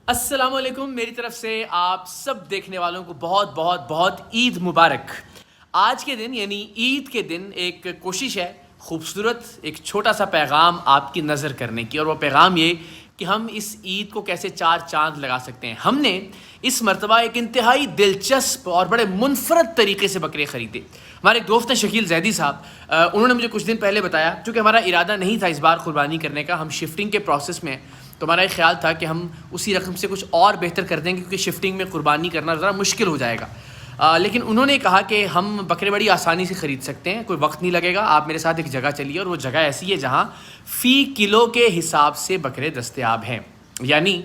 السلام علیکم، میری طرف سے آپ سب دیکھنے والوں کو بہت بہت بہت عید مبارک۔ آج کے دن یعنی عید کے دن ایک کوشش ہے، خوبصورت ایک چھوٹا سا پیغام آپ کی نظر کرنے کی، اور وہ پیغام یہ کہ ہم اس عید کو کیسے چار چاند لگا سکتے ہیں۔ ہم نے اس مرتبہ ایک انتہائی دلچسپ اور بڑے منفرد طریقے سے بکرے خریدے۔ ہمارے ایک دوست ہیں شکیل زیدی صاحب، انہوں نے مجھے کچھ دن پہلے بتایا، چونکہ ہمارا ارادہ نہیں تھا اس بار قربانی کرنے کا، ہم شفٹنگ کے پروسیس میں، تو ہمارا ایک خیال تھا کہ ہم اسی رقم سے کچھ اور بہتر کر دیں گے، کیونکہ شفٹنگ میں قربانی کرنا ذرا مشکل ہو جائے گا۔ لیکن انہوں نے کہا کہ ہم بکرے بڑی آسانی سے خرید سکتے ہیں، کوئی وقت نہیں لگے گا، آپ میرے ساتھ ایک جگہ چلیے، اور وہ جگہ ایسی ہے جہاں فی کلو کے حساب سے بکرے دستیاب ہیں۔ یعنی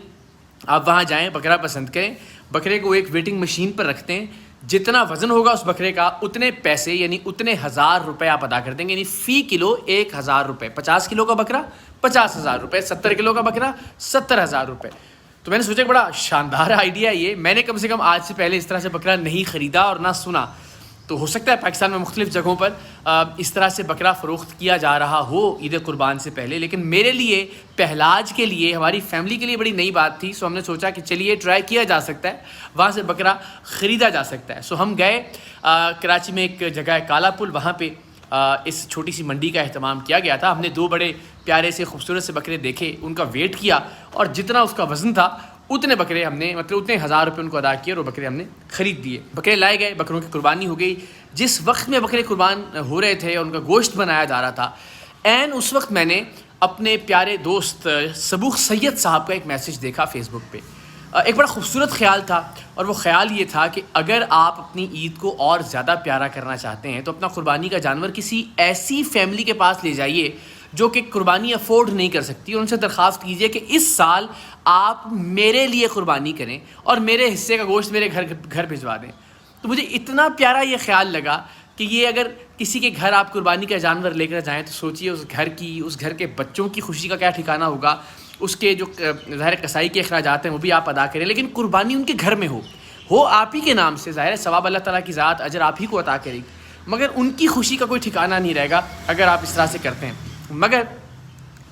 آپ وہاں جائیں، بکرا پسند کریں، بکرے کو ایک ویٹنگ مشین پر رکھتے ہیں، جتنا وزن ہوگا اس بکرے کا اتنے پیسے یعنی اتنے 1000 روپے آپ ادا کر دیں گے، یعنی فی کلو 1000 روپے۔ 50 کلو کا بکرا 50,000 روپے، 70 کلو کا بکرا 70,000 روپے۔ تو میں نے سوچا کہ بڑا شاندار آئیڈیا ہے یہ، میں نے کم سے کم آج سے پہلے اس طرح سے بکرا نہیں خریدا اور نہ سنا۔ تو ہو سکتا ہے پاکستان میں مختلف جگہوں پر اس طرح سے بکرا فروخت کیا جا رہا ہو عید قربان سے پہلے، لیکن میرے لیے پہلاج کے لیے، ہماری فیملی کے لیے بڑی نئی بات تھی۔ سو ہم نے سوچا کہ چلیے ٹرائی کیا جا سکتا ہے، وہاں سے بکرا خریدا جا سکتا ہے۔ سو ہم گئے کراچی میں ایک جگہ ہے کالا پل، وہاں پہ اس چھوٹی سی منڈی کا اہتمام کیا گیا تھا۔ ہم نے 2 بڑے پیارے سے خوبصورت سے بکرے دیکھے، ان کا ویٹ کیا، اور جتنا اس کا وزن تھا اتنے بکرے ہم نے اتنے 1000 روپے ان کو ادا کیے، اور وہ بکرے ہم نے خرید دیے۔ بکرے لائے گئے، بکروں کی قربانی ہو گئی۔ جس وقت میں بکرے قربان ہو رہے تھے اور ان کا گوشت بنایا جا رہا تھا، عین اس وقت میں نے اپنے پیارے دوست صبوح سید صاحب کا ایک میسج دیکھا فیس بک پہ۔ ایک بڑا خوبصورت خیال تھا، اور وہ خیال یہ تھا کہ اگر آپ اپنی عید کو اور زیادہ پیارا کرنا چاہتے ہیں تو اپنا قربانی کا جانور کسی ایسی فیملی کے پاس لے جائیے جو کہ قربانی افورڈ نہیں کر سکتی، اور ان سے درخواست کیجیے کہ اس سال آپ میرے لیے قربانی کریں اور میرے حصے کا گوشت میرے گھر بھجوا دیں۔ تو مجھے اتنا پیارا یہ خیال لگا کہ یہ اگر کسی کے گھر آپ قربانی کا جانور لے کر جائیں تو سوچئے اس گھر کے بچوں کی خوشی کا کیا ٹھکانہ ہوگا، اس کے جو ظاہر کسائی کے اخراجات ہیں وہ بھی آپ ادا کریں، لیکن قربانی ان کے گھر میں ہو آپ ہی کے نام سے، ظاہر ہے ثواب اللہ تعالیٰ کی ذات اجر آپ ہی کو عطا کرے گی، مگر ان کی خوشی کا کوئی ٹھکانہ نہیں رہے گا اگر آپ اس طرح سے کرتے ہیں۔ مگر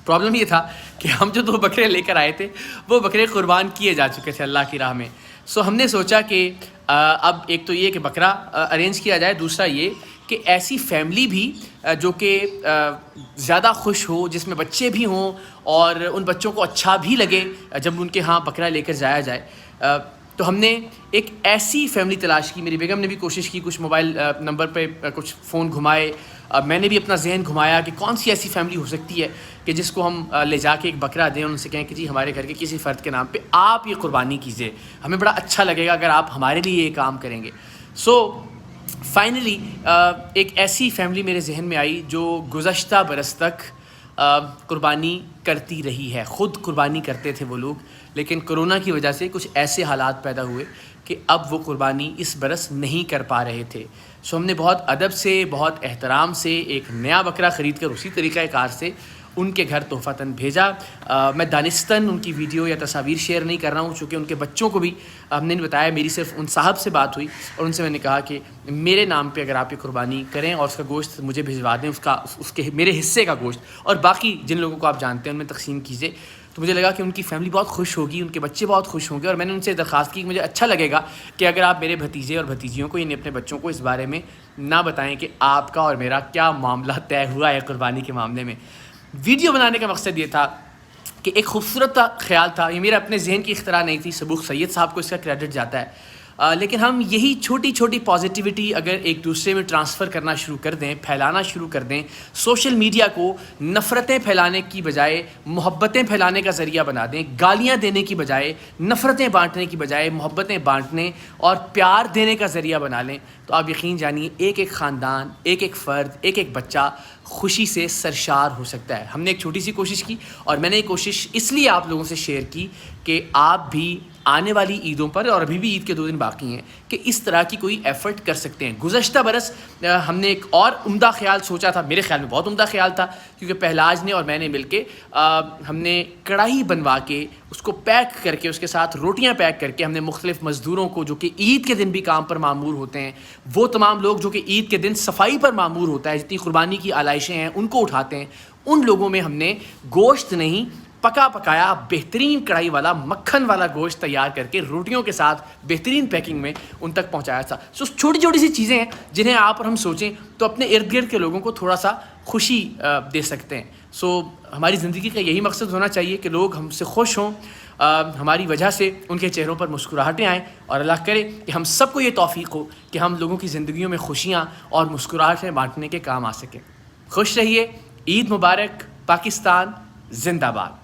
پرابلم یہ تھا کہ ہم جو 2 بکرے لے کر آئے تھے وہ بکرے قربان کیے جا چکے تھے اللہ کی راہ میں۔ سو ہم نے سوچا کہ اب ایک تو یہ کہ بکرا ارینج کیا جائے، دوسرا یہ کہ ایسی فیملی بھی جو کہ زیادہ خوش ہو، جس میں بچے بھی ہوں اور ان بچوں کو اچھا بھی لگے جب ان کے ہاں بکرا لے کر جایا جائے۔ تو ہم نے ایک ایسی فیملی تلاش کی، میری بیگم نے بھی کوشش کی، کچھ موبائل نمبر پہ کچھ فون گھمائے، میں نے بھی اپنا ذہن گھمایا کہ کون سی ایسی فیملی ہو سکتی ہے کہ جس کو ہم لے جا کے ایک بکرا دیں اور ان سے کہیں کہ جی ہمارے گھر کے کسی فرد کے نام پہ آپ یہ قربانی کیجیے، ہمیں بڑا اچھا لگے گا اگر آپ ہمارے لیے یہ کام کریں گے۔ سو فائنلی ایک ایسی فیملی میرے ذہن میں آئی جو گزشتہ برس تک قربانی کرتی رہی ہے، خود قربانی کرتے تھے وہ لوگ، لیکن کرونا کی وجہ سے کچھ ایسے حالات پیدا ہوئے کہ اب وہ قربانی اس برس نہیں کر پا رہے تھے۔ سو ہم نے بہت ادب سے، بہت احترام سے ایک نیا بکرا خرید کر اسی طریقہ کار سے ان کے گھر تحفتاً بھیجا۔ میں دانستاً ان کی ویڈیو یا تصاویر شیئر نہیں کر رہا ہوں، چونکہ ان کے بچوں کو بھی ہم نے بتایا، میری صرف ان صاحب سے بات ہوئی اور ان سے میں نے کہا کہ میرے نام پہ اگر آپ یہ قربانی کریں اور اس کا گوشت مجھے بھجوا دیں، اس کے میرے حصے کا گوشت، اور باقی جن لوگوں کو آپ جانتے ہیں ان میں تقسیم کیجیے، تو مجھے لگا کہ ان کی فیملی بہت خوش ہوگی، ان کے بچے بہت خوش ہوں گے۔ اور میں نے ان سے درخواست کی کہ مجھے اچھا لگے گا کہ اگر آپ میرے بھتیجے اور بھتیجیوں کو یعنی اپنے بچوں کو اس بارے میں نہ بتائیں کہ آپ کا اور میرا کیا معاملہ طے ہوا ہے قربانی کے معاملے میں۔ ویڈیو بنانے کا مقصد یہ تھا کہ ایک خوبصورت خیال تھا، یہ میرا اپنے ذہن کی اختراع نہیں تھی، صبوح سید صاحب کو اس کا کریڈٹ جاتا ہے، لیکن ہم یہی چھوٹی چھوٹی پازیٹیوٹی اگر ایک دوسرے میں ٹرانسفر کرنا شروع کر دیں، پھیلانا شروع کر دیں، سوشل میڈیا کو نفرتیں پھیلانے کی بجائے محبتیں پھیلانے کا ذریعہ بنا دیں، گالیاں دینے کی بجائے نفرتیں بانٹنے کی بجائے محبتیں بانٹنے اور پیار دینے کا ذریعہ بنا لیں، تو آپ یقین جانیے ایک ایک خاندان، ایک ایک فرد، ایک ایک بچہ خوشی سے سرشار ہو سکتا ہے۔ ہم نے ایک چھوٹی سی کوشش کی، اور میں نے یہ کوشش اس لیے آپ لوگوں سے شیئر کی کہ آپ بھی آنے والی عیدوں پر، اور ابھی بھی عید کے 2 دن باقی ہیں، کہ اس طرح کی کوئی ایفرٹ کر سکتے ہیں۔ گزشتہ برس ہم نے ایک اور عمدہ خیال سوچا تھا، میرے خیال میں بہت عمدہ خیال تھا، کیونکہ پہلاج نے اور میں نے مل کے ہم نے کڑاہی بنوا کے اس کو پیک کر کے، اس کے ساتھ روٹیاں پیک کر کے، ہم نے مختلف مزدوروں کو جو کہ عید کے دن بھی کام پر معمور ہوتے ہیں، وہ تمام لوگ جو کہ عید کے دن صفائی پر معمور ہوتا ہے، جتنی قربانی کی آلائشیں ہیں ان کو اٹھاتے ہیں، ان لوگوں میں ہم نے گوشت نہیں پکا پکایا بہترین کڑھائی والا مکھن والا گوشت تیار کر کے روٹیوں کے ساتھ بہترین پیکنگ میں ان تک پہنچایا تھا. سو چھوٹی چھوٹی سی چیزیں ہیں جنہیں آپ اور ہم سوچیں تو اپنے ارد گرد کے لوگوں کو تھوڑا سا خوشی دے سکتے ہیں. سو ہماری زندگی کا یہی مقصد ہونا چاہیے کہ لوگ ہم سے خوش ہوں, ہماری وجہ سے ان کے چہروں پر مسکراہٹیں آئیں, اور اللہ کرے کہ ہم سب کو یہ توفیق ہو کہ ہم لوگوں کی زندگیوں میں خوشیاں اور مسکراہٹیں بانٹنے کے کام آ سکیں. خوش رہیے. عید مبارک. پاکستان زندہ باد.